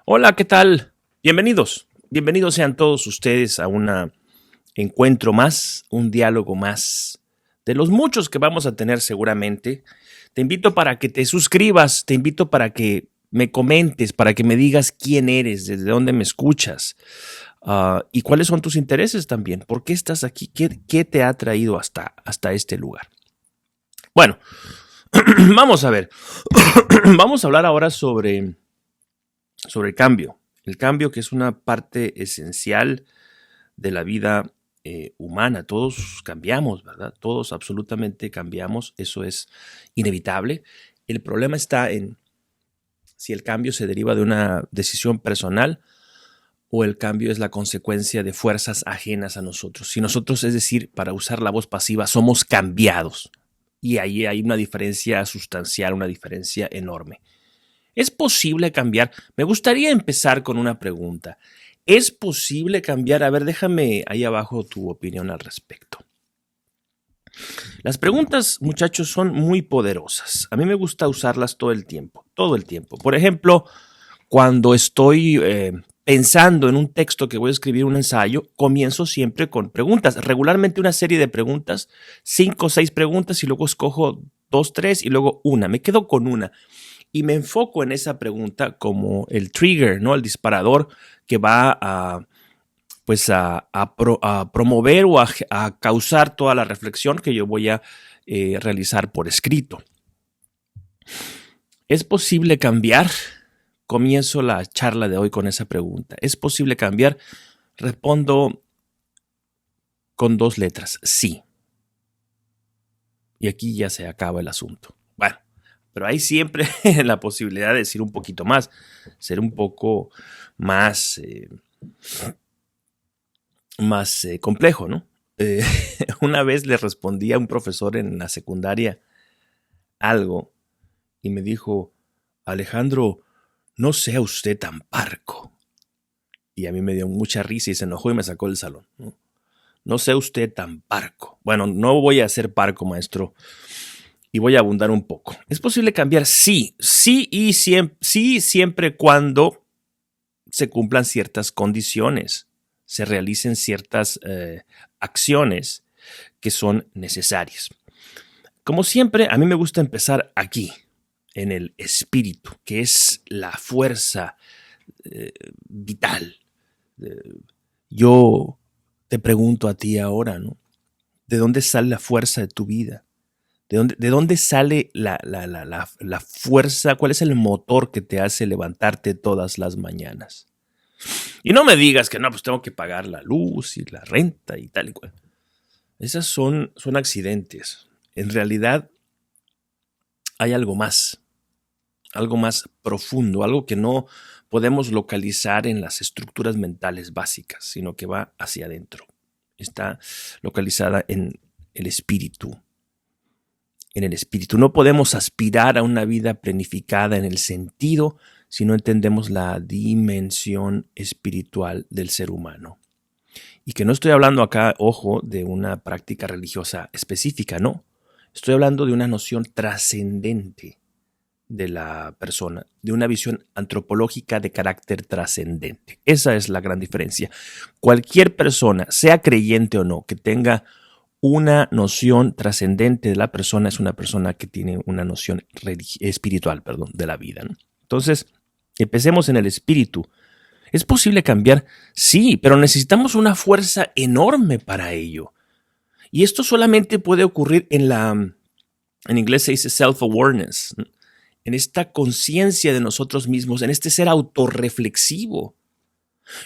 Hola, ¿qué tal? Bienvenidos. Bienvenidos sean todos ustedes a un encuentro más, un diálogo más, de los muchos que vamos a tener seguramente. Te invito para que te suscribas, te invito para que me comentes, para que me digas quién eres, desde dónde me escuchas, y cuáles son tus intereses también. ¿Por qué estás aquí? ¿Qué te ha traído hasta este lugar? Bueno, vamos a ver. Vamos a hablar ahora sobre el cambio. El cambio que es una parte esencial de la vida humana. Todos cambiamos, ¿verdad? Todos absolutamente cambiamos. Eso es inevitable. El problema está en si el cambio se deriva de una decisión personal o el cambio es la consecuencia de fuerzas ajenas a nosotros. Si nosotros, es decir, para usar la voz pasiva, somos cambiados. Y ahí hay una diferencia sustancial, una diferencia enorme. ¿Es posible cambiar? Me gustaría empezar con una pregunta. ¿Es posible cambiar? A ver, déjame ahí abajo tu opinión al respecto. Las preguntas, muchachos, son muy poderosas. A mí me gusta usarlas todo el tiempo, todo el tiempo. Por ejemplo, cuando estoy pensando en un texto que voy a escribir, un ensayo, comienzo siempre con preguntas. Regularmente una serie de preguntas, 5 o 6 preguntas y luego escojo 2, 3 y luego una. Me quedo con una. Y me enfoco en esa pregunta como el trigger, ¿no? El disparador que va a promover o a causar toda la reflexión que yo voy a realizar por escrito. ¿Es posible cambiar? Comienzo la charla de hoy con esa pregunta. ¿Es posible cambiar? Respondo con 2 letras, sí. Y aquí ya se acaba el asunto. Bueno. Pero hay siempre la posibilidad de decir un poquito más, ser un poco más, complejo, ¿no? Una vez le respondí a un profesor en la secundaria algo y me dijo, Alejandro, no sea usted tan parco. Y a mí me dio mucha risa y se enojó y me sacó del salón. No sea usted tan parco. Bueno, no voy a ser parco, maestro. Y voy a abundar un poco. ¿Es posible cambiar? Sí, siempre cuando se cumplan ciertas condiciones, se realicen ciertas acciones que son necesarias. Como siempre, a mí me gusta empezar aquí, en el espíritu, que es la fuerza vital. Yo te pregunto a ti ahora, ¿no? ¿De dónde sale la fuerza de tu vida? ¿De dónde sale la fuerza? ¿Cuál es el motor que te hace levantarte todas las mañanas? Y no me digas que no, pues tengo que pagar la luz y la renta y tal y cual. Esas son accidentes. En realidad hay algo más profundo, algo que no podemos localizar en las estructuras mentales básicas, sino que va hacia adentro. Está localizada en el espíritu. En el espíritu. No podemos aspirar a una vida planificada en el sentido si no entendemos la dimensión espiritual del ser humano. Y que no estoy hablando acá, ojo, de una práctica religiosa específica, no. Estoy hablando de una noción trascendente de la persona, de una visión antropológica de carácter trascendente. Esa es la gran diferencia. Cualquier persona, sea creyente o no, que tenga una noción trascendente de la persona es una persona que tiene una noción espiritual, de la vida, ¿no? Entonces, empecemos en el espíritu. ¿Es posible cambiar? Sí, pero necesitamos una fuerza enorme para ello. Y esto solamente puede ocurrir en inglés se dice self-awareness, ¿no? En esta conciencia de nosotros mismos, en este ser autorreflexivo.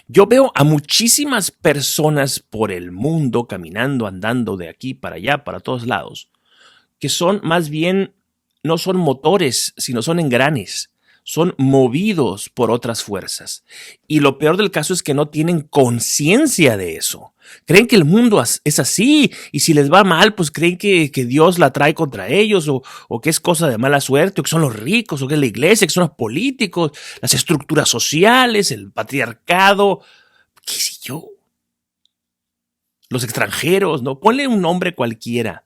Yo veo a muchísimas personas por el mundo caminando, andando de aquí para allá, para todos lados, que son más bien, no son motores, sino son engranes, son movidos por otras fuerzas. Y lo peor del caso es que no tienen conciencia de eso. Creen que el mundo es así y si les va mal, pues creen que Dios la trae contra ellos o que es cosa de mala suerte o que son los ricos o que es la iglesia, que son los políticos, las estructuras sociales, el patriarcado, qué sé yo, los extranjeros, ¿no? Ponle un nombre cualquiera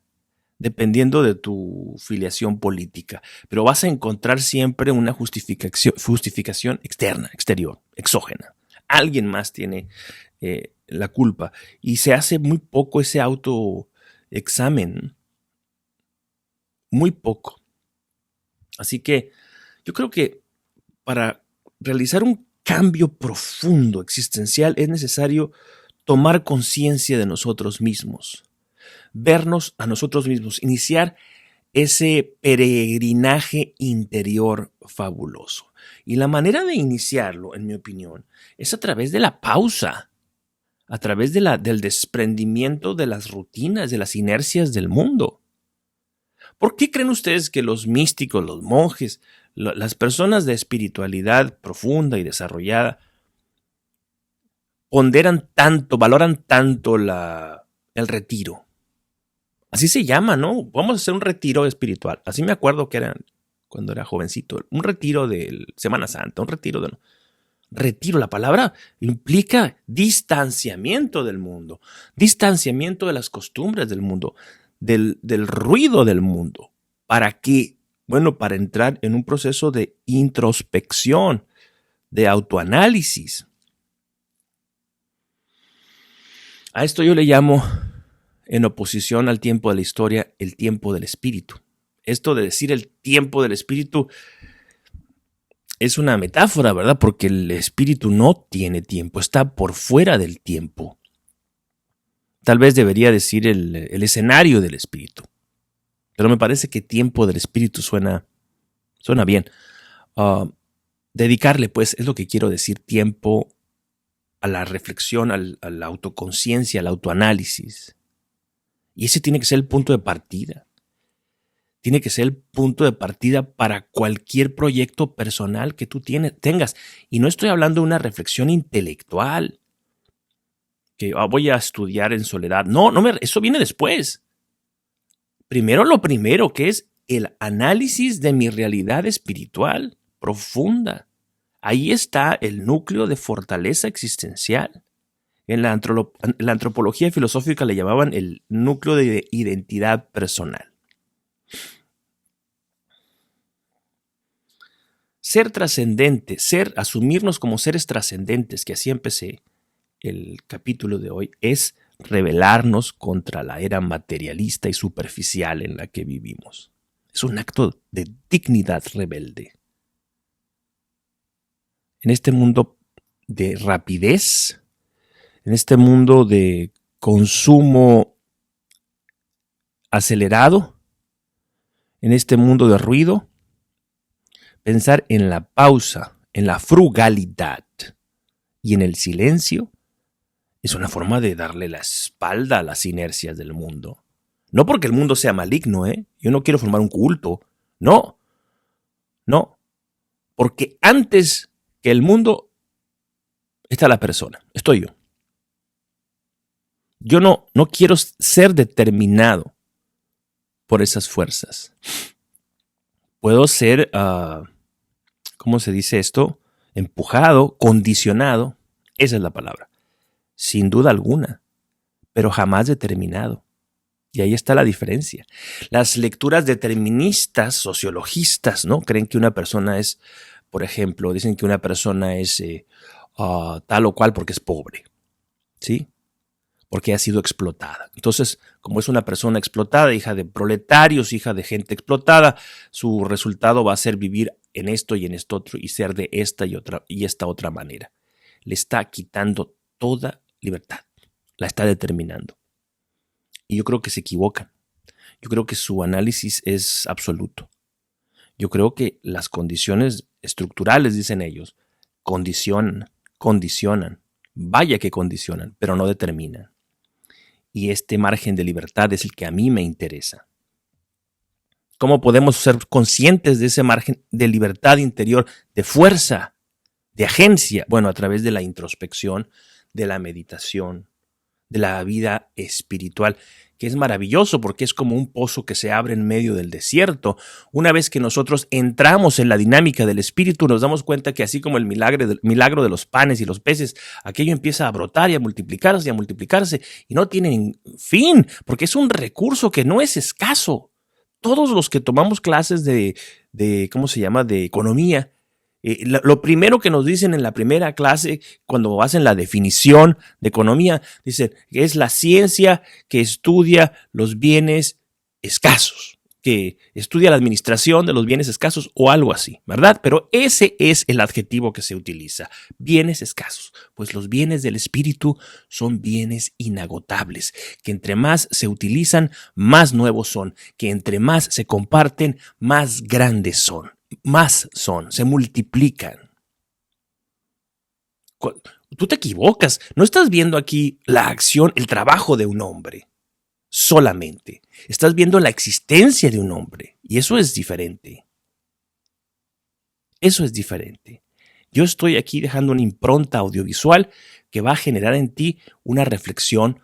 dependiendo de tu filiación política, pero vas a encontrar siempre una justificación externa, exterior, exógena. Alguien más tiene la culpa y se hace muy poco ese autoexamen, muy poco. Así que yo creo que para realizar un cambio profundo existencial es necesario tomar conciencia de nosotros mismos, vernos a nosotros mismos, iniciar ese peregrinaje interior fabuloso. Y la manera de iniciarlo, en mi opinión, es a través de la pausa, a través del desprendimiento de las rutinas, de las inercias del mundo. ¿Por qué creen ustedes que los místicos, los monjes, las personas de espiritualidad profunda y desarrollada ponderan tanto, valoran tanto el retiro? Así se llama, ¿no? Vamos a hacer un retiro espiritual. Así me acuerdo que era cuando era jovencito. Un retiro de Semana Santa, un retiro de... Retiro, la palabra implica distanciamiento del mundo, distanciamiento de las costumbres del mundo, del ruido del mundo. ¿Para qué? Bueno, para entrar en un proceso de introspección, de autoanálisis. A esto yo le llamo, en oposición al tiempo de la historia, el tiempo del espíritu. Esto de decir el tiempo del espíritu es una metáfora, ¿verdad? Porque el espíritu no tiene tiempo, está por fuera del tiempo. Tal vez debería decir el escenario del espíritu. Pero me parece que tiempo del espíritu suena bien. Dedicarle, pues, es lo que quiero decir, tiempo a la reflexión, a la autoconciencia, al autoanálisis. Y ese tiene que ser el punto de partida. Tiene que ser el punto de partida para cualquier proyecto personal que tú tengas. Y no estoy hablando de una reflexión intelectual, que voy a estudiar en soledad. No, eso viene después. Primero lo primero, que es el análisis de mi realidad espiritual profunda. Ahí está el núcleo de fortaleza existencial. En la antropología filosófica le llamaban el núcleo de identidad personal. Ser trascendente, asumirnos como seres trascendentes, que así empecé el capítulo de hoy, es rebelarnos contra la era materialista y superficial en la que vivimos. Es un acto de dignidad rebelde. En este mundo de rapidez, en este mundo de consumo acelerado, en este mundo de ruido, pensar en la pausa, en la frugalidad y en el silencio es una forma de darle la espalda a las inercias del mundo. No porque el mundo sea maligno, ¿eh? Yo no quiero formar un culto. No. Porque antes que el mundo está la persona. Estoy yo. Yo no quiero ser determinado por esas fuerzas. Puedo ser, ¿cómo se dice esto? Empujado, condicionado. Esa es la palabra. Sin duda alguna, pero jamás determinado. Y ahí está la diferencia. Las lecturas deterministas, sociologistas, ¿no? Creen que una persona es, por ejemplo, dicen que una persona es tal o cual porque es pobre, ¿sí? Porque ha sido explotada. Entonces, como es una persona explotada, hija de proletarios, hija de gente explotada, su resultado va a ser vivir en esto y en esto otro y ser de esta y esta otra manera. Le está quitando toda libertad, la está determinando. Y yo creo que se equivocan. Yo creo que su análisis es absoluto. Yo creo que las condiciones estructurales, dicen ellos, condicionan. Vaya que condicionan, pero no determinan. Y este margen de libertad es el que a mí me interesa. ¿Cómo podemos ser conscientes de ese margen de libertad interior, de fuerza, de agencia? Bueno, a través de la introspección, de la meditación, de la vida espiritual, que es maravilloso porque es como un pozo que se abre en medio del desierto. Una vez que nosotros entramos en la dinámica del espíritu, nos damos cuenta que así como el milagro de los panes y los peces, aquello empieza a brotar y a multiplicarse y no tiene fin, porque es un recurso que no es escaso. Todos los que tomamos clases ¿cómo se llama?, de economía, lo primero que nos dicen en la primera clase, cuando hacen la definición de economía, dicen que es la ciencia que estudia los bienes escasos, que estudia la administración de los bienes escasos o algo así, ¿verdad? Pero ese es el adjetivo que se utiliza, bienes escasos. Pues los bienes del espíritu son bienes inagotables, que entre más se utilizan, más nuevos son, que entre más se comparten, más grandes son. Se multiplican. Tú te equivocas, no estás viendo aquí la acción, el trabajo de un hombre solamente. Estás viendo la existencia de un hombre y eso es diferente. Eso es diferente. Yo estoy aquí dejando una impronta audiovisual que va a generar en ti una reflexión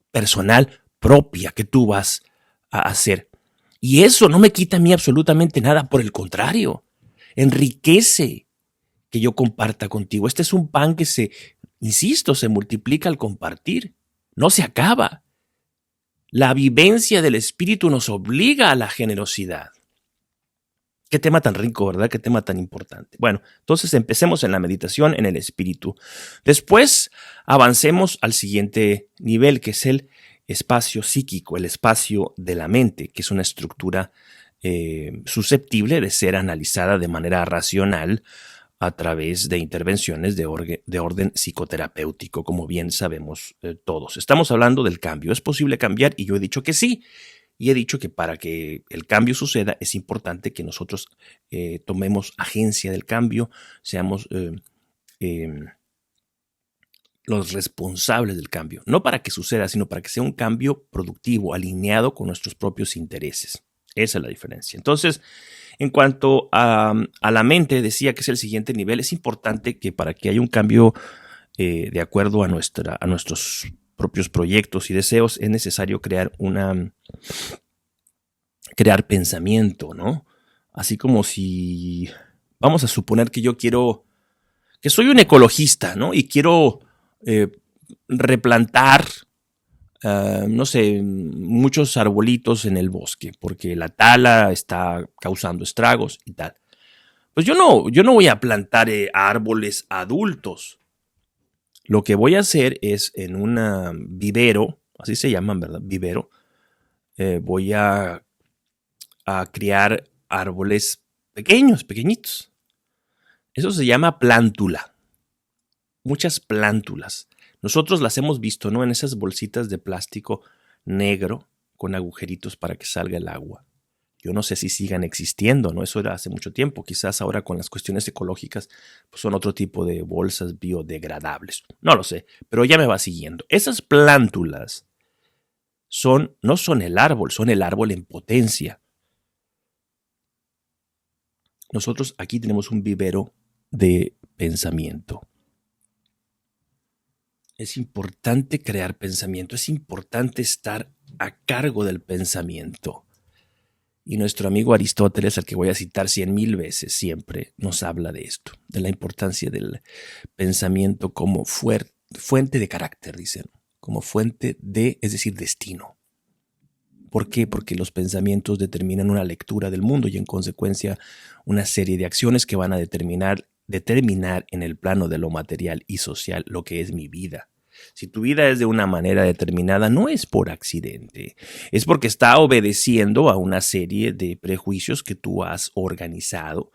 personal propia que tú vas a hacer. Y eso no me quita a mí absolutamente nada, por el contrario, enriquece que yo comparta contigo. Este es un pan que insisto, se multiplica al compartir, no se acaba. La vivencia del espíritu nos obliga a la generosidad. Qué tema tan rico, ¿verdad? Qué tema tan importante. Bueno, entonces empecemos en la meditación en el espíritu. Después avancemos al siguiente nivel, que es el espacio psíquico, el espacio de la mente, que es una estructura susceptible de ser analizada de manera racional a través de intervenciones de orden psicoterapéutico, como bien sabemos todos. Estamos hablando del cambio. ¿Es posible cambiar? Y yo he dicho que sí. Y he dicho que para que el cambio suceda es importante que nosotros tomemos agencia del cambio, seamos los responsables del cambio. No para que suceda, sino para que sea un cambio productivo, alineado con nuestros propios intereses. Esa es la diferencia. Entonces, en cuanto a la mente, decía que es el siguiente nivel. Es importante que para que haya un cambio de acuerdo a nuestros propios proyectos y deseos, es necesario crear pensamiento, ¿no? Así como si, vamos a suponer que yo que soy un ecologista, ¿no? Y quiero replantar, no sé, muchos arbolitos en el bosque, porque la tala está causando estragos y tal. Pues yo no voy a plantar árboles adultos. Lo que voy a hacer es en un vivero, así se llaman, ¿verdad? Vivero. Voy a criar árboles pequeñitos. Eso se llama plántula. Muchas plántulas. Nosotros las hemos visto, ¿no? En esas bolsitas de plástico negro con agujeritos para que salga el agua. Yo no sé si sigan existiendo, ¿no? Eso era hace mucho tiempo. Quizás ahora con las cuestiones ecológicas pues son otro tipo de bolsas biodegradables. No lo sé, pero ya me va siguiendo. Esas plántulas no son el árbol, son el árbol en potencia. Nosotros aquí tenemos un vivero de pensamiento. Es importante crear pensamiento, es importante estar a cargo del pensamiento. Y nuestro amigo Aristóteles, al que voy a citar 100,000 veces, siempre nos habla de esto, de la importancia del pensamiento como fuente de carácter, dicen, como fuente es decir, destino. ¿Por qué? Porque los pensamientos determinan una lectura del mundo y en consecuencia una serie de acciones que van a determinar en el plano de lo material y social lo que es mi vida. Si tu vida es de una manera determinada, no es por accidente, es porque está obedeciendo a una serie de prejuicios que tú has organizado,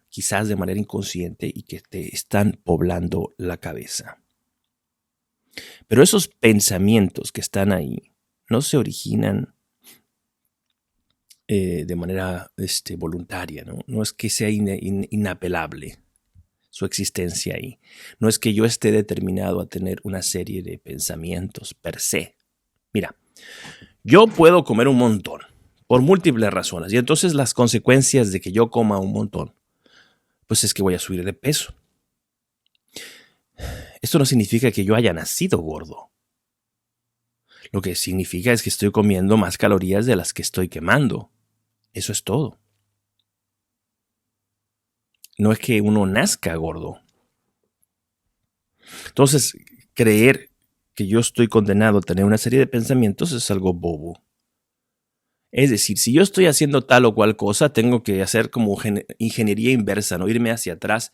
quizás de manera inconsciente, y que te están poblando la cabeza. Pero esos pensamientos que están ahí no se originan de manera voluntaria, ¿no? No es que sea inapelable su existencia ahí. No es que yo esté determinado a tener una serie de pensamientos per se. Mira, yo puedo comer un montón por múltiples razones y entonces las consecuencias de que yo coma un montón, pues es que voy a subir de peso. Esto no significa que yo haya nacido gordo. Lo que significa es que estoy comiendo más calorías de las que estoy quemando. Eso es todo. No es que uno nazca gordo. Entonces, creer que yo estoy condenado a tener una serie de pensamientos es algo bobo. Es decir, si yo estoy haciendo tal o cual cosa, tengo que hacer como ingeniería inversa, no irme hacia atrás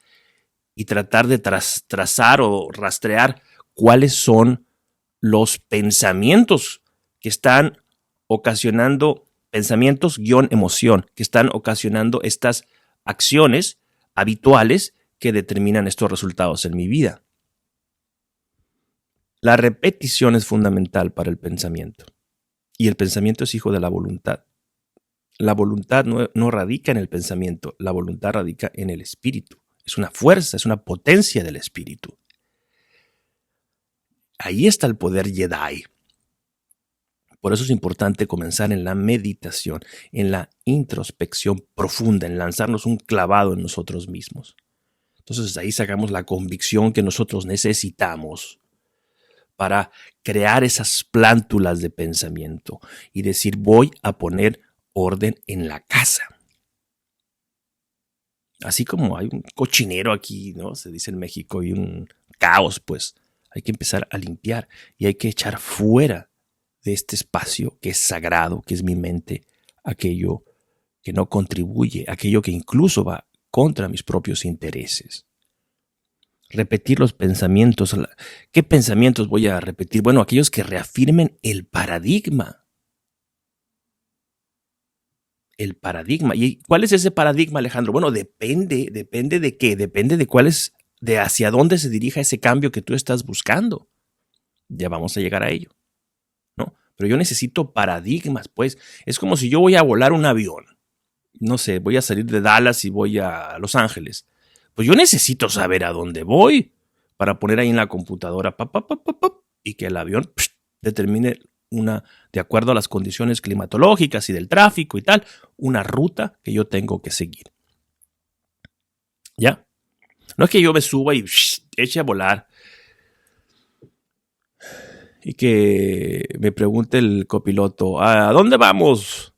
y tratar de trazar o rastrear cuáles son los pensamientos que están ocasionando, pensamientos-emoción, que están ocasionando estas acciones habituales que determinan estos resultados en mi vida. La repetición es fundamental para el pensamiento. Y el pensamiento es hijo de la voluntad. La voluntad no radica en el pensamiento, la voluntad radica en el espíritu. Es una fuerza, es una potencia del espíritu. Ahí está el poder Jedi. Por eso es importante comenzar en la meditación, en la introspección profunda, en lanzarnos un clavado en nosotros mismos. Entonces ahí sacamos la convicción que nosotros necesitamos para crear esas plántulas de pensamiento y decir, voy a poner orden en la casa. Así como hay un cochinero aquí, ¿no? Se dice en México, y un caos, pues hay que empezar a limpiar y hay que echar fuera de este espacio que es sagrado, que es mi mente, aquello que no contribuye, aquello que incluso va contra mis propios intereses. Repetir los pensamientos. ¿Qué pensamientos voy a repetir? Bueno, aquellos que reafirmen el paradigma. El paradigma. ¿Y cuál es ese paradigma, Alejandro? Bueno, depende de qué, depende de cuál es, de hacia dónde se dirija ese cambio que tú estás buscando. Ya vamos a llegar a ello, ¿no? Pero yo necesito paradigmas, pues. Es como si yo voy a volar un avión. No sé, voy a salir de Dallas y voy a Los Ángeles. Pues yo necesito saber a dónde voy para poner ahí en la computadora y que el avión determine de acuerdo a las condiciones climatológicas y del tráfico y tal, una ruta que yo tengo que seguir. ¿Ya? No es que yo me suba y eche a volar y que me pregunte el copiloto, ¿a dónde vamos?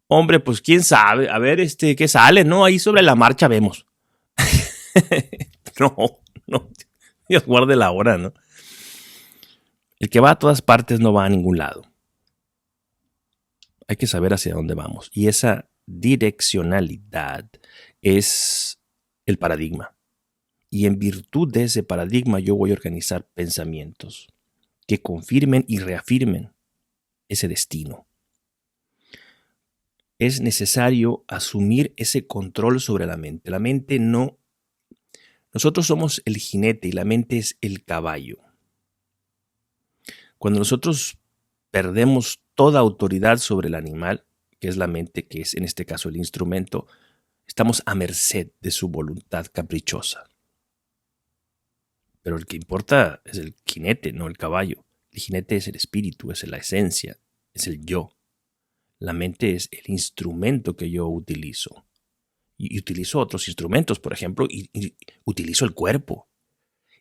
Hombre, pues quién sabe, a ver qué sale, ¿no? Ahí sobre la marcha vemos. No, Dios guarde la hora, ¿no? El que va a todas partes no va a ningún lado. Hay que saber hacia dónde vamos. Y esa direccionalidad es el paradigma. Y en virtud de ese paradigma yo voy a organizar pensamientos que confirmen y reafirmen ese destino. Es necesario asumir ese control sobre la mente. La mente no... Nosotros somos el jinete y la mente es el caballo. Cuando nosotros perdemos toda autoridad sobre el animal, que es la mente, que es en este caso el instrumento, estamos a merced de su voluntad caprichosa. Pero el que importa es el jinete, no el caballo. El jinete es el espíritu, es la esencia, es el yo. La mente es el instrumento que yo utilizo. Y utilizo otros instrumentos, por ejemplo, y utilizo el cuerpo.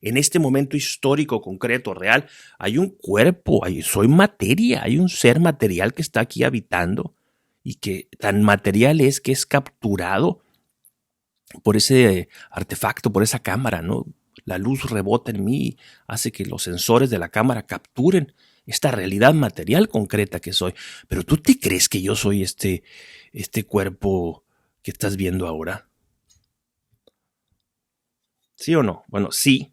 En este momento histórico, concreto, real, hay un cuerpo, soy materia, hay un ser material que está aquí habitando y que tan material es que es capturado por ese artefacto, por esa cámara, ¿no? La luz rebota en mí, hace que los sensores de la cámara capturen esta realidad material concreta que soy. Pero ¿tú te crees que yo soy este cuerpo que estás viendo ahora? ¿Sí o no? Bueno, sí,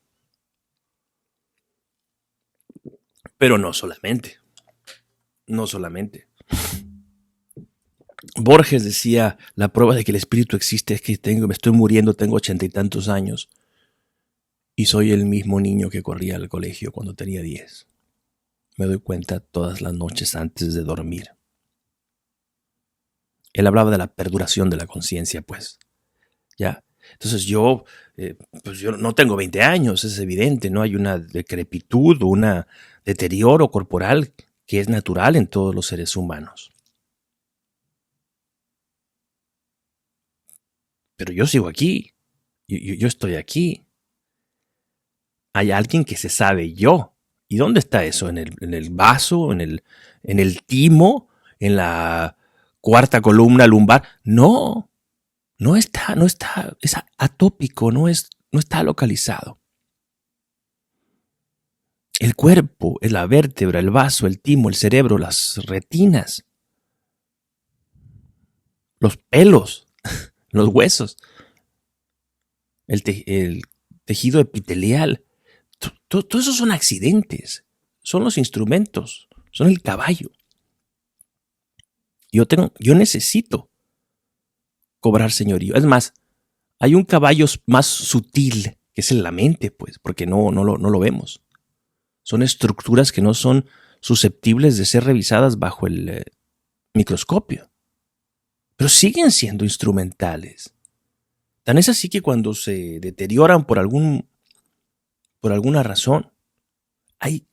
pero no solamente. No solamente. Borges decía, la prueba de que el espíritu existe es que me estoy muriendo, tengo 80 y tantos años y soy el mismo niño que corría al colegio cuando tenía 10. Me doy cuenta todas las noches antes de dormir. Él hablaba de la perduración de la conciencia, pues. ¿Ya? Entonces pues yo no tengo 20 años, es evidente, ¿no? Hay una decrepitud, un deterioro corporal que es natural en todos los seres humanos. Pero yo sigo aquí, yo estoy aquí. Hay alguien que se sabe yo ¿Y dónde está eso? ¿En el vaso? ¿En el timo? ¿En la cuarta columna lumbar? No, no está, es atópico, no está localizado. El cuerpo, la vértebra, el vaso, el timo, el cerebro, las retinas, los pelos, los huesos, el tejido epitelial. Todos esos son accidentes, son los instrumentos, son el caballo. Yo necesito cobrar señorío. Es más, hay un caballo más sutil, que es en la mente, pues, porque no lo vemos. Son estructuras que no son susceptibles de ser revisadas bajo el microscopio, pero siguen siendo instrumentales. Tan es así que cuando se deterioran por alguna razón, hay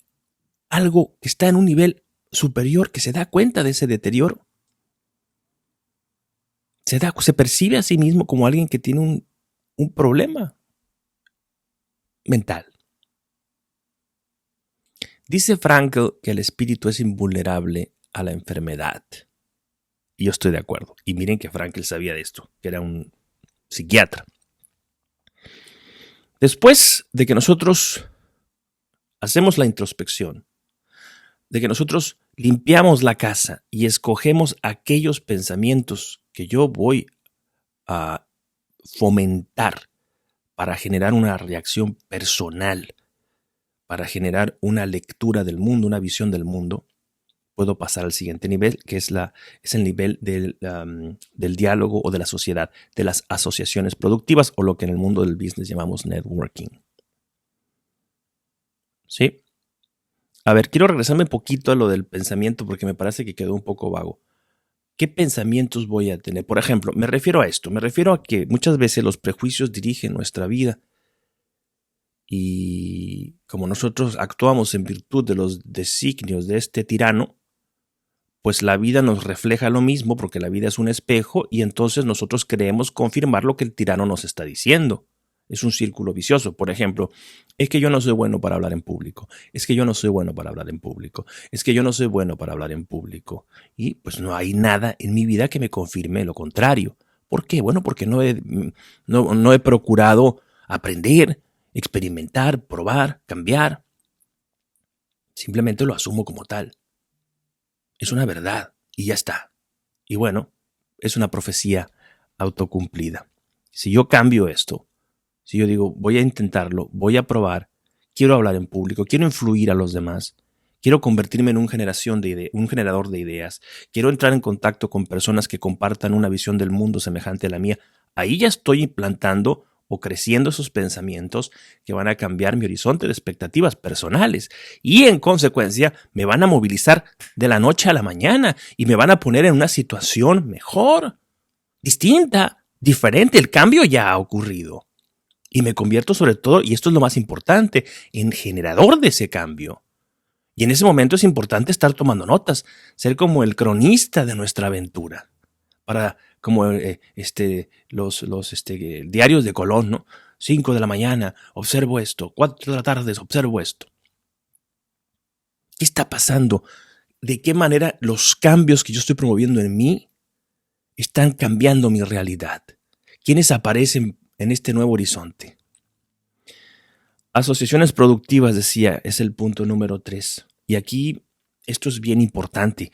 algo que está en un nivel superior que se da cuenta de ese deterioro. Se percibe a sí mismo como alguien que tiene un problema mental. Dice Frankl que el espíritu es invulnerable a la enfermedad. Y yo estoy de acuerdo. Y miren que Frankl sabía de esto, que era un psiquiatra. Después de que nosotros hacemos la introspección, de que nosotros limpiamos la casa y escogemos aquellos pensamientos que yo voy a fomentar para generar una reacción personal, para generar una lectura del mundo, una visión del mundo, puedo pasar al siguiente nivel, que es el nivel del diálogo o de la sociedad, de las asociaciones productivas o lo que en el mundo del business llamamos networking. ¿Sí? A ver, quiero regresarme un poquito a lo del pensamiento porque me parece que quedó un poco vago. ¿Qué pensamientos voy a tener? Por ejemplo, me refiero a que muchas veces los prejuicios dirigen nuestra vida y como nosotros actuamos en virtud de los designios de este tirano, pues la vida nos refleja lo mismo porque la vida es un espejo y entonces nosotros queremos confirmar lo que el tirano nos está diciendo. Es un círculo vicioso. Por ejemplo, es que yo no soy bueno para hablar en público. Es que yo no soy bueno para hablar en público. Es que yo no soy bueno para hablar en público. Y pues no hay nada en mi vida que me confirme lo contrario. ¿Por qué? Bueno, porque no he procurado aprender, experimentar, probar, cambiar. Simplemente lo asumo como tal. Es una verdad y ya está. Y bueno, es una profecía autocumplida. Si yo cambio esto, si yo digo, voy a intentarlo, voy a probar, quiero hablar en público, quiero influir a los demás, quiero convertirme en un generador de ideas, quiero entrar en contacto con personas que compartan una visión del mundo semejante a la mía, ahí ya estoy implantando o creciendo esos pensamientos que van a cambiar mi horizonte de expectativas personales y en consecuencia me van a movilizar de la noche a la mañana y me van a poner en una situación mejor, distinta, diferente. El cambio ya ha ocurrido y me convierto sobre todo, y esto es lo más importante, en generador de ese cambio. Y en ese momento es importante estar tomando notas, ser como el cronista de nuestra aventura, como los diarios de Colón, ¿no? 5 de la mañana, observo esto. 4 de la tarde, observo esto. ¿Qué está pasando? ¿De qué manera los cambios que yo estoy promoviendo en mí están cambiando mi realidad? ¿Quiénes aparecen en este nuevo horizonte? Asociaciones productivas, decía, es el punto número 3. Y aquí esto es bien importante,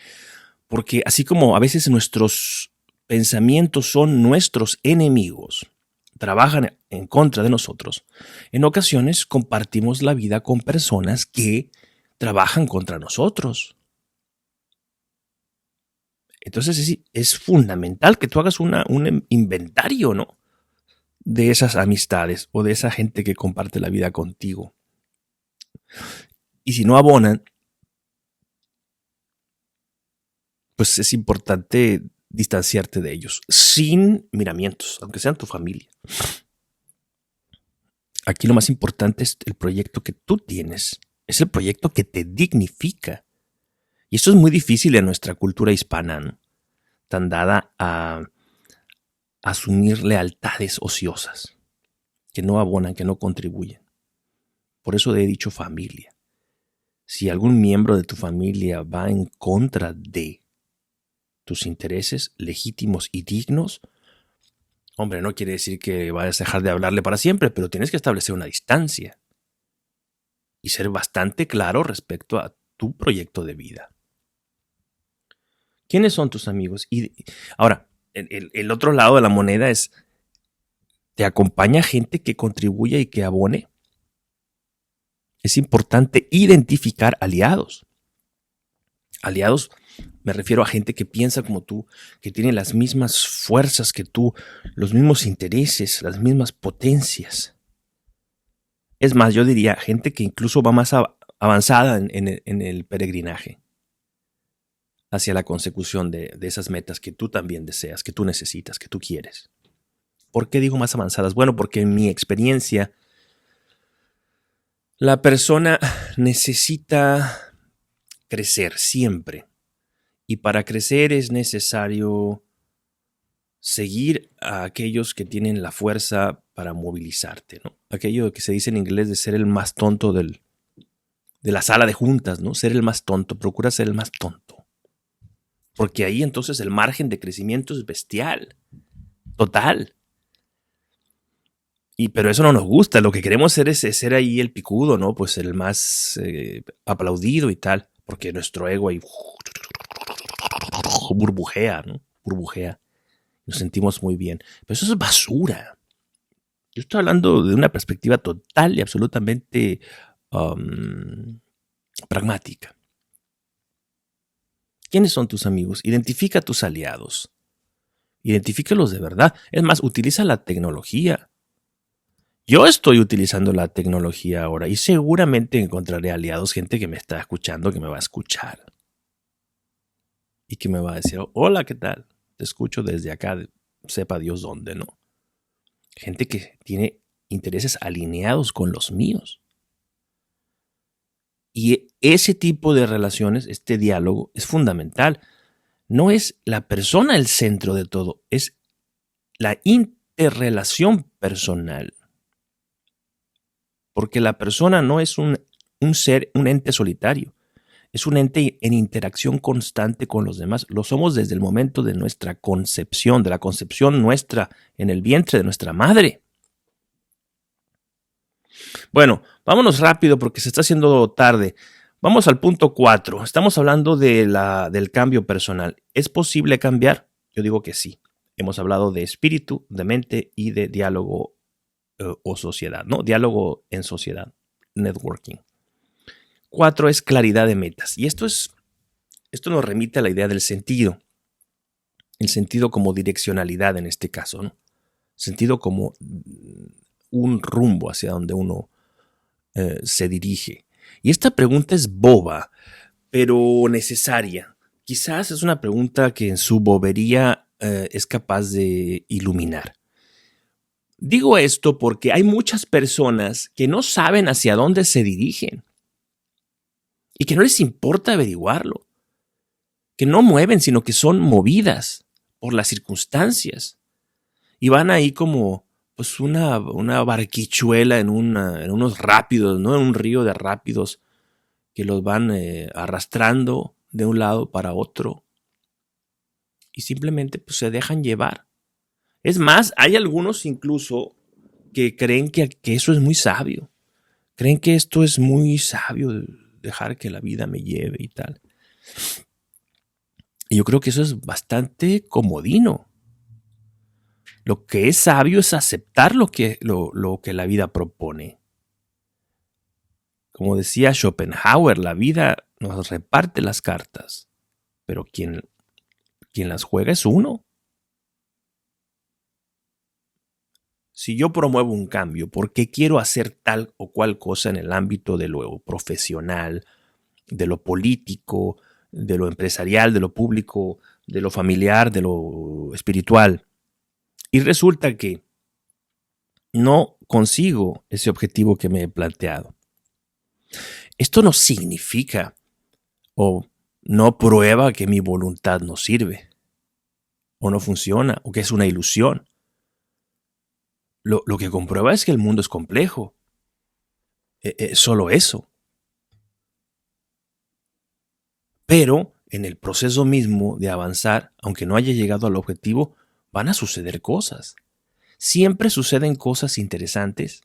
porque así como a veces nuestros pensamientos son nuestros enemigos, trabajan en contra de nosotros, en ocasiones compartimos la vida con personas que trabajan contra nosotros. Entonces es fundamental que tú hagas un inventario, ¿no?, de esas amistades o de esa gente que comparte la vida contigo. Y si no abonan, pues es importante distanciarte de ellos, sin miramientos, aunque sean tu familia. Aquí lo más importante es el proyecto que tú tienes, es el proyecto que te dignifica. Y esto es muy difícil en nuestra cultura hispana, ¿no?, tan dada a asumir lealtades ociosas, que no abonan, que no contribuyen. Por eso he dicho familia. Si algún miembro de tu familia va en contra de tus intereses legítimos y dignos, hombre, no quiere decir que vayas a dejar de hablarle para siempre, pero tienes que establecer una distancia y ser bastante claro respecto a tu proyecto de vida. ¿Quiénes son tus amigos? Y ahora, el otro lado de la moneda es, ¿te acompaña gente que contribuya y que abone? Es importante identificar aliados. Aliados, me refiero a gente que piensa como tú, que tiene las mismas fuerzas que tú, los mismos intereses, las mismas potencias. Es más, yo diría gente que incluso va más avanzada en el peregrinaje hacia la consecución de esas metas que tú también deseas, que tú necesitas, que tú quieres. ¿Por qué digo más avanzadas? Bueno, porque en mi experiencia, la persona necesita crecer siempre. Y para crecer es necesario seguir a aquellos que tienen la fuerza para movilizarte, ¿no? Aquello que se dice en inglés de ser el más tonto de la sala de juntas, ¿no? Ser el más tonto, procura ser el más tonto. Porque ahí entonces el margen de crecimiento es bestial, total. Pero eso no nos gusta, lo que queremos ser es ser ahí el picudo, ¿no? Pues el más aplaudido y tal, porque nuestro ego ahí burbujea, ¿no? Burbujea. Nos sentimos muy bien. Pero eso es basura. Yo estoy hablando de una perspectiva total y absolutamente pragmática. ¿Quiénes son tus amigos? Identifica a tus aliados. Identifícalos de verdad. Es más, utiliza la tecnología. Yo estoy utilizando la tecnología ahora y seguramente encontraré aliados, gente que me está escuchando, que me va a escuchar. Y que me va a decir, hola, ¿qué tal? Te escucho desde acá, sepa Dios dónde, ¿no? Gente que tiene intereses alineados con los míos. Y ese tipo de relaciones, este diálogo, es fundamental. No es la persona el centro de todo, es la interrelación personal. Porque la persona no es un ser, un ente solitario. Es un ente en interacción constante con los demás. Lo somos desde el momento de nuestra concepción, de la concepción nuestra en el vientre de nuestra madre. Bueno, vámonos rápido porque se está haciendo tarde. Vamos al punto 4. Estamos hablando del cambio personal. ¿Es posible cambiar? Yo digo que sí. Hemos hablado de espíritu, de mente y de diálogo o sociedad, ¿no? Diálogo en sociedad, networking. 4 es claridad de metas. Y esto nos remite a la idea del sentido. El sentido como direccionalidad en este caso, ¿no? Sentido como un rumbo hacia donde uno se dirige. Y esta pregunta es boba, pero necesaria. Quizás es una pregunta que en su bobería es capaz de iluminar. Digo esto porque hay muchas personas que no saben hacia dónde se dirigen y que no les importa averiguarlo, que no mueven, sino que son movidas por las circunstancias y van ahí como pues una barquichuela en unos rápidos, ¿no? En un río de rápidos que los van arrastrando de un lado para otro y simplemente pues, se dejan llevar. Es más, hay algunos incluso que creen que eso es muy sabio. Creen que esto es muy sabio, dejar que la vida me lleve y tal. Y yo creo que eso es bastante comodino. Lo que es sabio es aceptar lo que la vida propone. Como decía Schopenhauer, la vida nos reparte las cartas, pero quien las juega es uno. Si yo promuevo un cambio porque quiero hacer tal o cual cosa en el ámbito de lo profesional, de lo político, de lo empresarial, de lo público, de lo familiar, de lo espiritual, y resulta que no consigo ese objetivo que me he planteado, esto no significa o no prueba que mi voluntad no sirve o no funciona o que es una ilusión. Lo que comprueba es que el mundo es complejo. Solo eso. Pero en el proceso mismo de avanzar, aunque no haya llegado al objetivo, van a suceder cosas. Siempre suceden cosas interesantes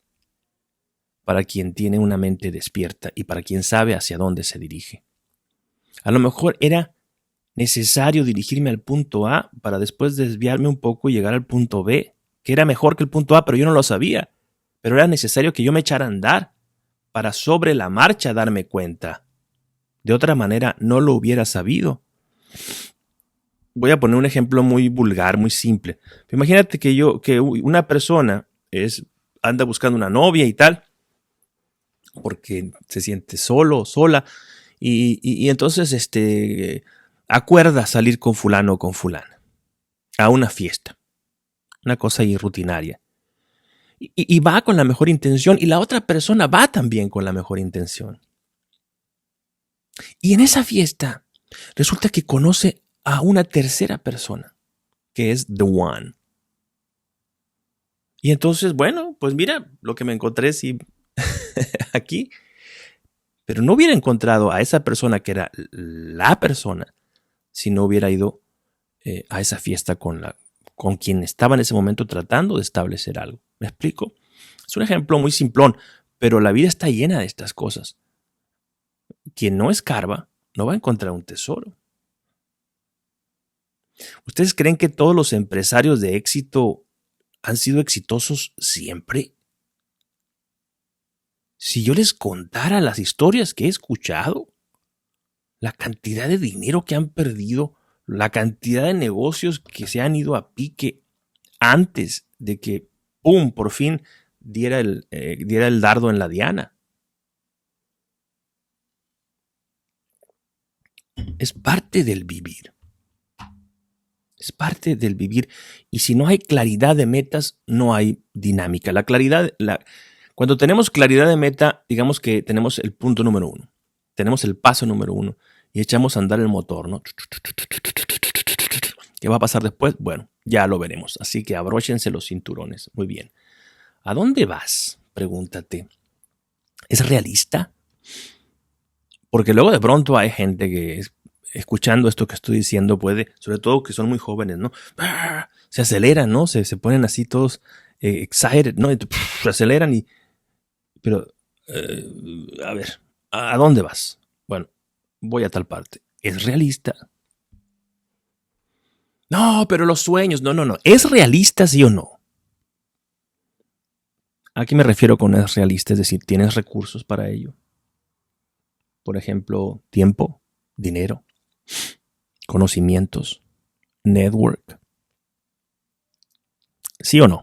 para quien tiene una mente despierta y para quien sabe hacia dónde se dirige. A lo mejor era necesario dirigirme al punto A para después desviarme un poco y llegar al punto B, que era mejor que el punto A, pero yo no lo sabía. Pero era necesario que yo me echara a andar para sobre la marcha darme cuenta. De otra manera no lo hubiera sabido. Voy a poner un ejemplo muy vulgar, muy simple. Imagínate que una persona anda buscando una novia y tal, porque se siente solo o sola, y entonces acuerda salir con fulano o con fulana a una fiesta, una cosa irrutinaria. Y va con la mejor intención y la otra persona va también con la mejor intención. Y en esa fiesta resulta que conoce a una tercera persona, que es The One. Y entonces, bueno, pues mira lo que me encontré aquí. Pero no hubiera encontrado a esa persona que era la persona si no hubiera ido a esa fiesta con quien estaba en ese momento tratando de establecer algo. ¿Me explico? Es un ejemplo muy simplón, pero la vida está llena de estas cosas. Quien no escarba no va a encontrar un tesoro. ¿Ustedes creen que todos los empresarios de éxito han sido exitosos siempre? Si yo les contara las historias que he escuchado, la cantidad de dinero que han perdido, la cantidad de negocios que se han ido a pique antes de que, ¡pum!, por fin diera el dardo en la diana. Es parte del vivir. Es parte del vivir. Y si no hay claridad de metas, no hay dinámica. Cuando tenemos claridad de meta, digamos que tenemos el punto número 1. Tenemos el paso número 1 y echamos a andar el motor, ¿no? ¿Qué va a pasar después? Bueno, ya lo veremos. Así que abróchense los cinturones. Muy bien. ¿A dónde vas? Pregúntate. ¿Es realista? Porque luego de pronto hay gente que escuchando esto que estoy diciendo sobre todo que son muy jóvenes, ¿no? Se aceleran, ¿no? Se ponen así todos excited, ¿no? Se aceleran pero, a ver, ¿a dónde vas? Bueno, voy a tal parte. ¿Es realista? No, pero los sueños, no. ¿Es realista, sí o no? ¿A qué me refiero con es realista? Es decir, ¿tienes recursos para ello? Por ejemplo, tiempo, dinero, conocimientos, network. ¿Sí o no?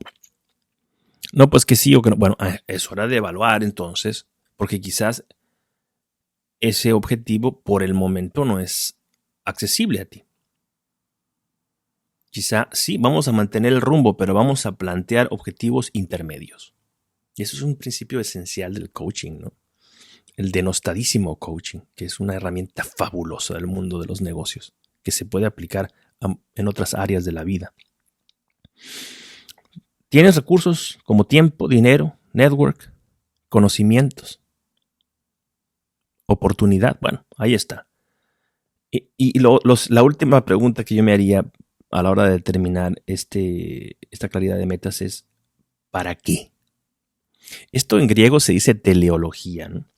No, pues que sí o que no. Bueno, es hora de evaluar entonces, porque quizás ese objetivo por el momento no es accesible a ti. Quizá sí, vamos a mantener el rumbo, pero vamos a plantear objetivos intermedios. Y eso es un principio esencial del coaching, ¿no? El denostadísimo coaching, que es una herramienta fabulosa del mundo de los negocios, que se puede aplicar en otras áreas de la vida. Tienes recursos como tiempo, dinero, network, conocimientos, oportunidad. Bueno, ahí está. La última pregunta que yo me haría a la hora de determinar esta claridad de metas es ¿para qué? Esto en griego se dice teleología, ¿no?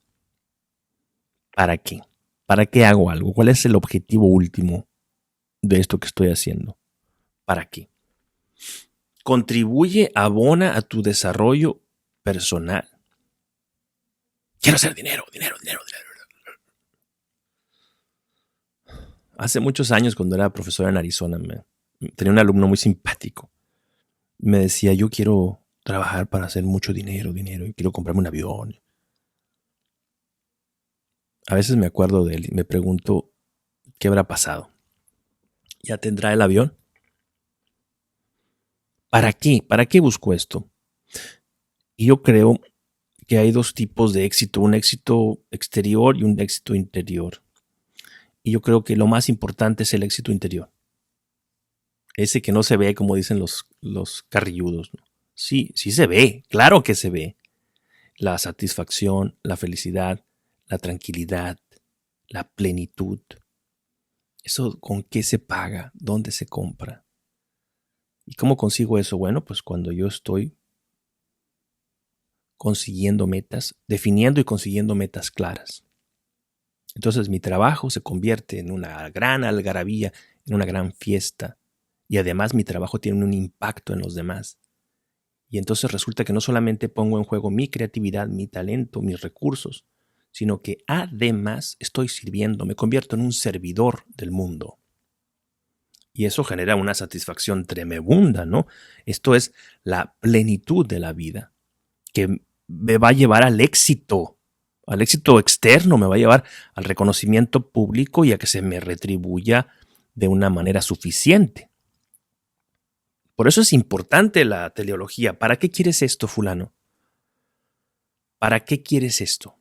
¿Para qué? ¿Para qué hago algo? ¿Cuál es el objetivo último de esto que estoy haciendo? ¿Para qué? Contribuye, abona a tu desarrollo personal. Quiero hacer dinero. Hace muchos años, cuando era profesor en Arizona, tenía un alumno muy simpático. Me decía, yo quiero trabajar para hacer mucho dinero, y quiero comprarme un avión. A veces me acuerdo de él y me pregunto, ¿qué habrá pasado? ¿Ya tendrá el avión? ¿Para qué? ¿Para qué busco esto? Y yo creo que hay dos tipos de éxito, un éxito exterior y un éxito interior. Y yo creo que lo más importante es el éxito interior. Ese que no se ve, como dicen los carrilludos, ¿no? Sí se ve, claro que se ve. La satisfacción, la felicidad, la tranquilidad, la plenitud, ¿Eso con qué se paga? ¿Dónde se compra? ¿Y cómo consigo eso? Bueno, pues cuando yo estoy consiguiendo metas, definiendo y consiguiendo metas claras. Entonces mi trabajo se convierte en una gran algarabía, en una gran fiesta. Y además mi trabajo tiene un impacto en los demás. Y entonces resulta que no solamente pongo en juego mi creatividad, mi talento, mis recursos, sino que además estoy sirviendo, me convierto en un servidor del mundo. Y eso genera una satisfacción tremenda, ¿no? Esto es la plenitud de la vida, que me va a llevar al éxito externo, me va a llevar al reconocimiento público y a que se me retribuya de una manera suficiente. Por eso es importante la teleología. ¿Para qué quieres esto, fulano? ¿Para qué quieres esto?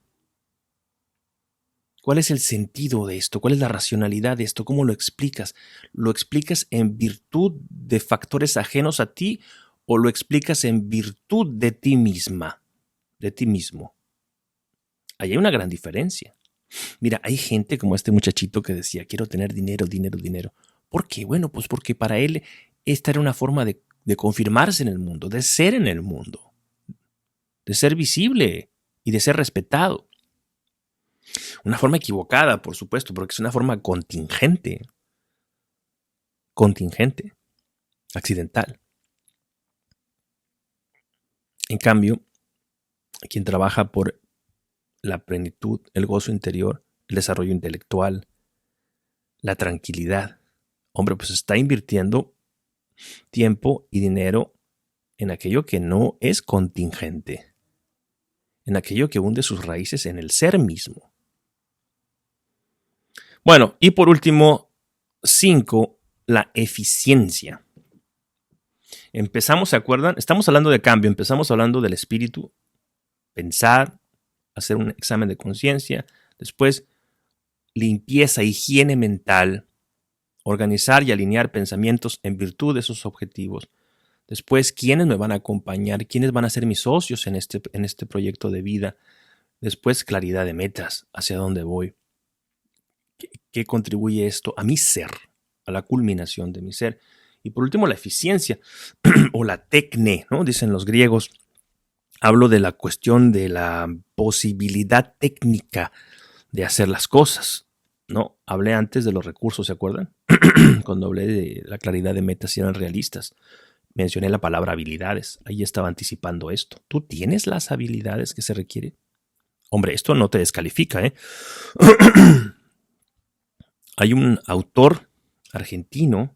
¿Cuál es el sentido de esto? ¿Cuál es la racionalidad de esto? ¿Cómo lo explicas? ¿Lo explicas en virtud de factores ajenos a ti o lo explicas en virtud de ti misma, de ti mismo? Ahí hay una gran diferencia. Mira, hay gente como este muchachito que decía, quiero tener dinero, dinero, dinero. ¿Por qué? Bueno, pues porque para él esta era una forma de confirmarse en el mundo, de ser en el mundo, de ser visible y de ser respetado. Una forma equivocada, por supuesto, porque es una forma contingente, accidental. En cambio, quien trabaja por la plenitud, el gozo interior, el desarrollo intelectual, la tranquilidad, hombre, pues está invirtiendo tiempo y dinero en aquello que no es contingente, en aquello que hunde sus raíces en el ser mismo. Bueno, y por último, 5, la eficiencia. Empezamos, ¿se acuerdan? Estamos hablando de cambio, empezamos hablando del espíritu, pensar, hacer un examen de conciencia, después limpieza, higiene mental, organizar y alinear pensamientos en virtud de esos objetivos. Después, ¿quiénes me van a acompañar? ¿Quiénes van a ser mis socios en este proyecto de vida? Después, claridad de metas, hacia dónde voy. ¿Qué contribuye esto a mi ser, a la culminación de mi ser? Y por último, la eficiencia o la tecne, ¿no? Dicen los griegos. Hablo de la cuestión de la posibilidad técnica de hacer las cosas, ¿no? Hablé antes de los recursos, ¿se acuerdan? Cuando hablé de la claridad de metas y eran realistas. Mencioné la palabra habilidades. Ahí estaba anticipando esto. ¿Tú tienes las habilidades que se requieren? Hombre, esto no te descalifica, ¿eh? Hay un autor argentino,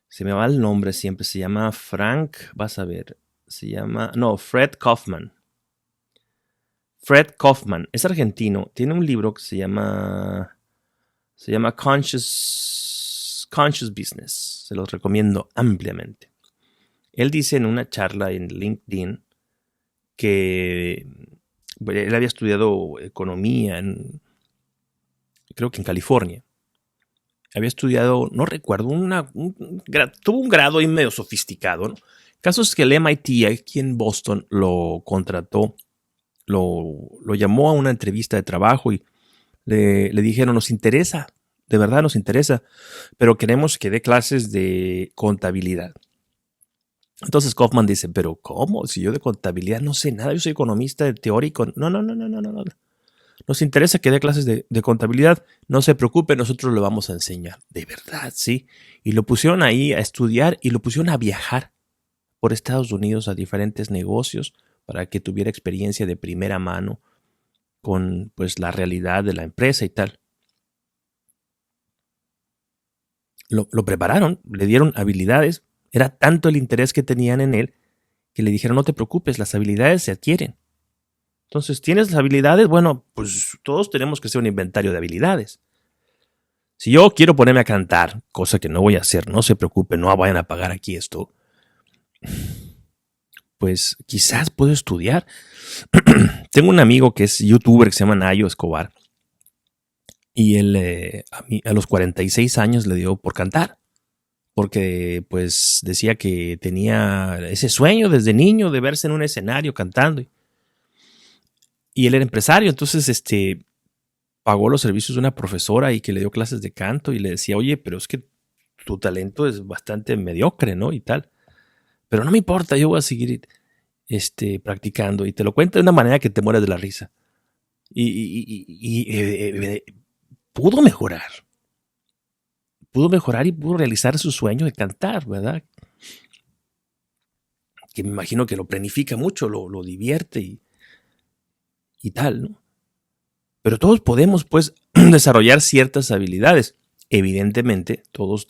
se me va el nombre siempre, se llama Fred Kaufman. Fred Kaufman es argentino, tiene un libro que se llama Conscious Business, se los recomiendo ampliamente. Él dice en una charla en LinkedIn que él había estudiado economía creo que en California. Había estudiado, no recuerdo, tuvo un grado ahí medio sofisticado, ¿no? El caso es que el MIT aquí en Boston lo contrató, lo llamó a una entrevista de trabajo y le dijeron, nos interesa, de verdad nos interesa, pero queremos que dé clases de contabilidad. Entonces Kaufman dice, pero ¿cómo? Si yo de contabilidad no sé nada, yo soy economista teórico. No. Nos interesa que dé clases de contabilidad. No se preocupe, nosotros le vamos a enseñar. De verdad, sí. Y lo pusieron ahí a estudiar y lo pusieron a viajar por Estados Unidos a diferentes negocios para que tuviera experiencia de primera mano con pues la realidad de la empresa y tal. Lo prepararon, le dieron habilidades. Era tanto el interés que tenían en él que le dijeron, no te preocupes, las habilidades se adquieren. Entonces, ¿tienes las habilidades? Bueno, pues todos tenemos que hacer un inventario de habilidades. Si yo quiero ponerme a cantar, cosa que no voy a hacer, no se preocupe, no vayan a pagar aquí esto, pues quizás puedo estudiar. Tengo un amigo que es youtuber que se llama Nayo Escobar y él a los 46 años le dio por cantar. Porque pues decía que tenía ese sueño desde niño de verse en un escenario cantando. Y él era empresario, entonces pagó los servicios de una profesora y que le dio clases de canto y le decía, oye, pero es que tu talento es bastante mediocre, ¿no? Y tal. Pero no me importa, yo voy a seguir practicando. Y te lo cuenta de una manera que te mueres de la risa. Y pudo mejorar. Pudo mejorar y pudo realizar su sueño de cantar, ¿verdad? Que me imagino que lo planifica mucho, lo divierte y tal, ¿no? Pero todos podemos, pues, desarrollar ciertas habilidades. Evidentemente, todos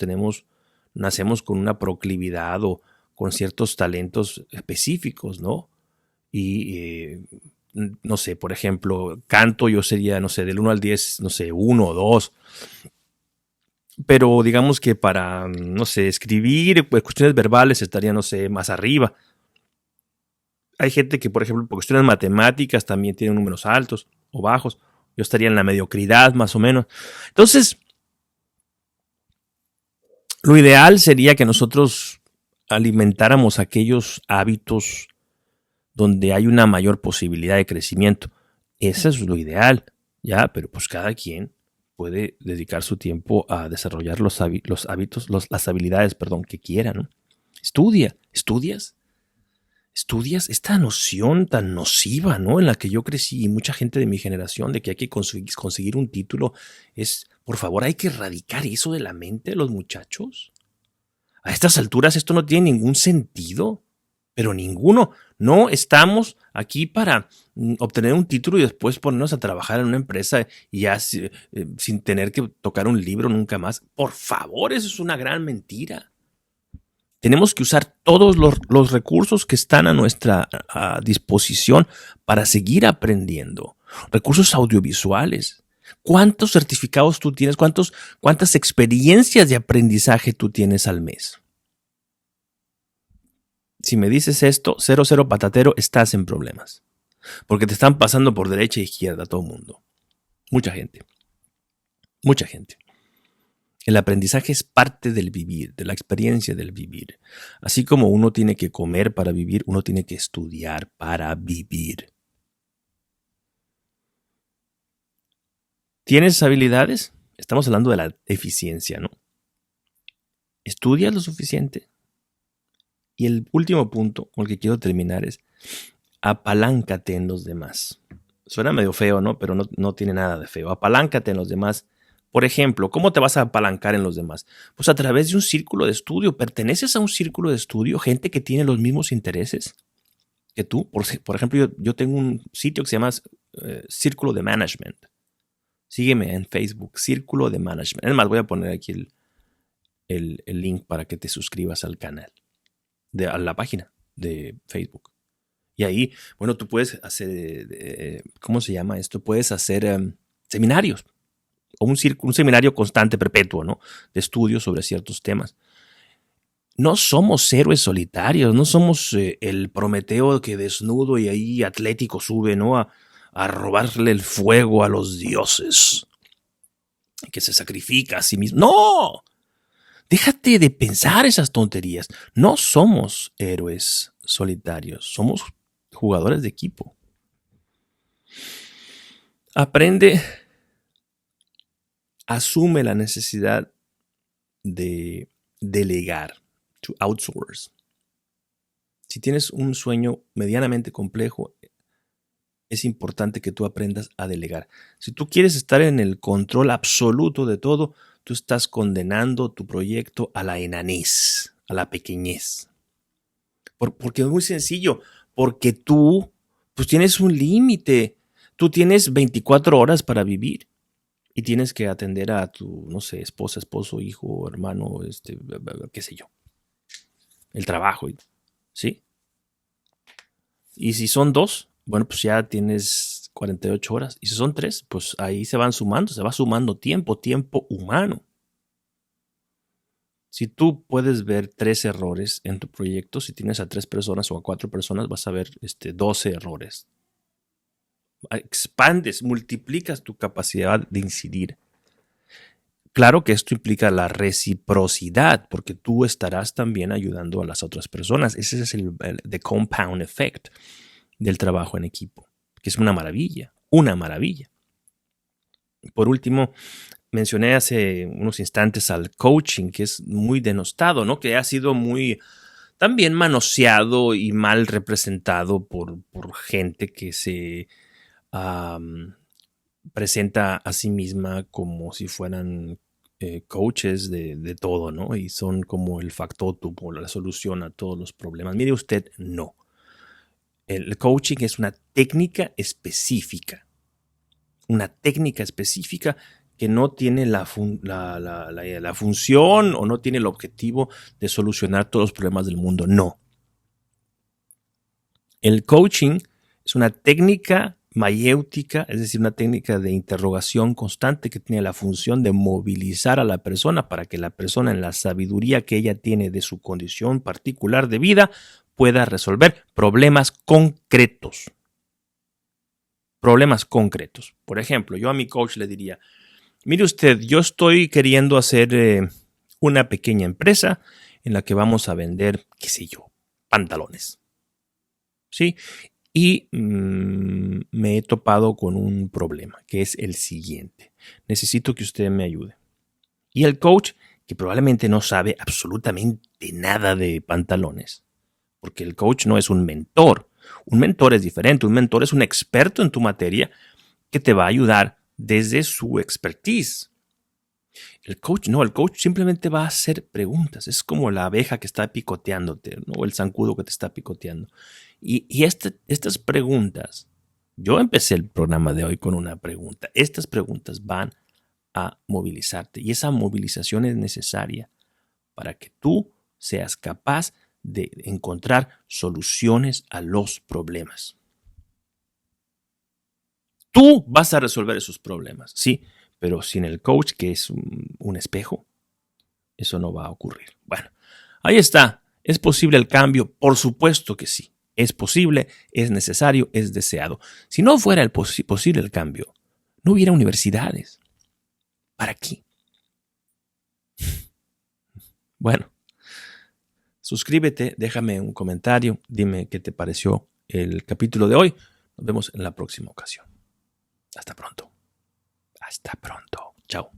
nacemos con una proclividad o con ciertos talentos específicos, ¿no? Y, no sé, por ejemplo, canto yo sería, no sé, del 1 al 10, no sé, 1 o 2. Pero digamos que para, no sé, escribir, pues, cuestiones verbales estaría, no sé, más arriba. Hay gente que, por ejemplo, por cuestiones matemáticas también tiene números altos o bajos. Yo estaría en la mediocridad, más o menos. Entonces, lo ideal sería que nosotros alimentáramos aquellos hábitos donde hay una mayor posibilidad de crecimiento. Eso es lo ideal, ¿ya? Pero pues cada quien puede dedicar su tiempo a desarrollar los hábitos, las habilidades, perdón, que quiera, ¿no? ¿Estudias esta noción tan nociva, ¿no? En la que yo crecí y mucha gente de mi generación de que hay que conseguir un título por favor, hay que erradicar eso de la mente de los muchachos. A estas alturas esto no tiene ningún sentido, pero ninguno. No estamos aquí para obtener un título y después ponernos a trabajar en una empresa y ya sin tener que tocar un libro nunca más. Por favor, eso es una gran mentira. Tenemos que usar todos los recursos que están a nuestra disposición para seguir aprendiendo. Recursos audiovisuales. ¿Cuántos certificados tú tienes? ¿Cuántas experiencias de aprendizaje tú tienes al mes? Si me dices esto, 00 patatero, estás en problemas. Porque te están pasando por derecha e izquierda todo el mundo. Mucha gente. Mucha gente. El aprendizaje es parte del vivir, de la experiencia del vivir. Así como uno tiene que comer para vivir, uno tiene que estudiar para vivir. ¿Tienes habilidades? Estamos hablando de la eficiencia, ¿no? ¿Estudias lo suficiente? Y el último punto con el que quiero terminar es apaláncate en los demás. Suena medio feo, ¿no? Pero no tiene nada de feo. Apaláncate en los demás. Por ejemplo, ¿cómo te vas a apalancar en los demás? Pues a través de un círculo de estudio. ¿Perteneces a un círculo de estudio? Gente que tiene los mismos intereses que tú. Por ejemplo, yo tengo un sitio que se llama Círculo de Management. Sígueme en Facebook, Círculo de Management. Además, voy a poner aquí el link para que te suscribas al canal, a la página de Facebook. Y ahí, bueno, tú puedes hacer, ¿cómo se llama esto? Puedes hacer seminarios. O un seminario constante, perpetuo, ¿no? De estudios sobre ciertos temas. No somos héroes solitarios, no somos el Prometeo que desnudo y ahí atlético sube, ¿no? A robarle el fuego a los dioses. Que se sacrifica a sí mismo. ¡No! Déjate de pensar esas tonterías. No somos héroes solitarios, somos jugadores de equipo. Aprende. Asume la necesidad de delegar, to outsource. Si tienes un sueño medianamente complejo, es importante que tú aprendas a delegar. Si tú quieres estar en el control absoluto de todo, tú estás condenando tu proyecto a la enanez, a la pequeñez. Porque es muy sencillo, porque tú pues tienes un límite. Tú tienes 24 horas para vivir. Y tienes que atender a tu, no sé, esposa, esposo, hijo, hermano, qué sé yo. El trabajo, ¿sí? Y si son 2, bueno, pues ya tienes 48 horas. Y si son 3, pues ahí se va sumando tiempo humano. Si tú puedes ver 3 errores en tu proyecto, si tienes a 3 personas o a 4 personas, vas a ver 12 errores. Expandes, multiplicas tu capacidad de incidir. Claro que esto implica la reciprocidad, porque tú estarás también ayudando a las otras personas. Ese es el the compound effect del trabajo en equipo, que es una maravilla, una maravilla. Por último, mencioné hace unos instantes al coaching, que es muy denostado, ¿no? Que ha sido muy también manoseado y mal representado por gente que se presenta a sí misma como si fueran coaches de todo, ¿no? Y son como el factotum o la solución a todos los problemas. Mire usted, no. El coaching es una técnica específica que no tiene la función o no tiene el objetivo de solucionar todos los problemas del mundo. No. El coaching es una técnica mayéutica, es decir, una técnica de interrogación constante que tiene la función de movilizar a la persona para que la persona, en la sabiduría que ella tiene de su condición particular de vida, pueda resolver problemas concretos. Problemas concretos. Por ejemplo, yo a mi coach le diría, mire usted, yo estoy queriendo hacer una pequeña empresa en la que vamos a vender, qué sé yo, pantalones. ¿Sí? Y me he topado con un problema, que es el siguiente. Necesito que usted me ayude. Y el coach, que probablemente no sabe absolutamente nada de pantalones, porque el coach no es un mentor. Un mentor es diferente. Un mentor es un experto en tu materia que te va a ayudar desde su expertise. El coach no, el coach simplemente va a hacer preguntas. Es como la abeja que está picoteándote, ¿no? O el zancudo que te está picoteando. Y estas preguntas, yo empecé el programa de hoy con una pregunta. Estas preguntas van a movilizarte y esa movilización es necesaria para que tú seas capaz de encontrar soluciones a los problemas. Tú vas a resolver esos problemas, sí, pero sin el coach, que es un espejo, eso no va a ocurrir. Bueno, ahí está. ¿Es posible el cambio? Por supuesto que sí. Es posible, es necesario, es deseado. Si no fuera posible el cambio, no hubiera universidades. ¿Para qué? Bueno, suscríbete, déjame un comentario, dime qué te pareció el capítulo de hoy. Nos vemos en la próxima ocasión. Hasta pronto. Hasta pronto. Chao.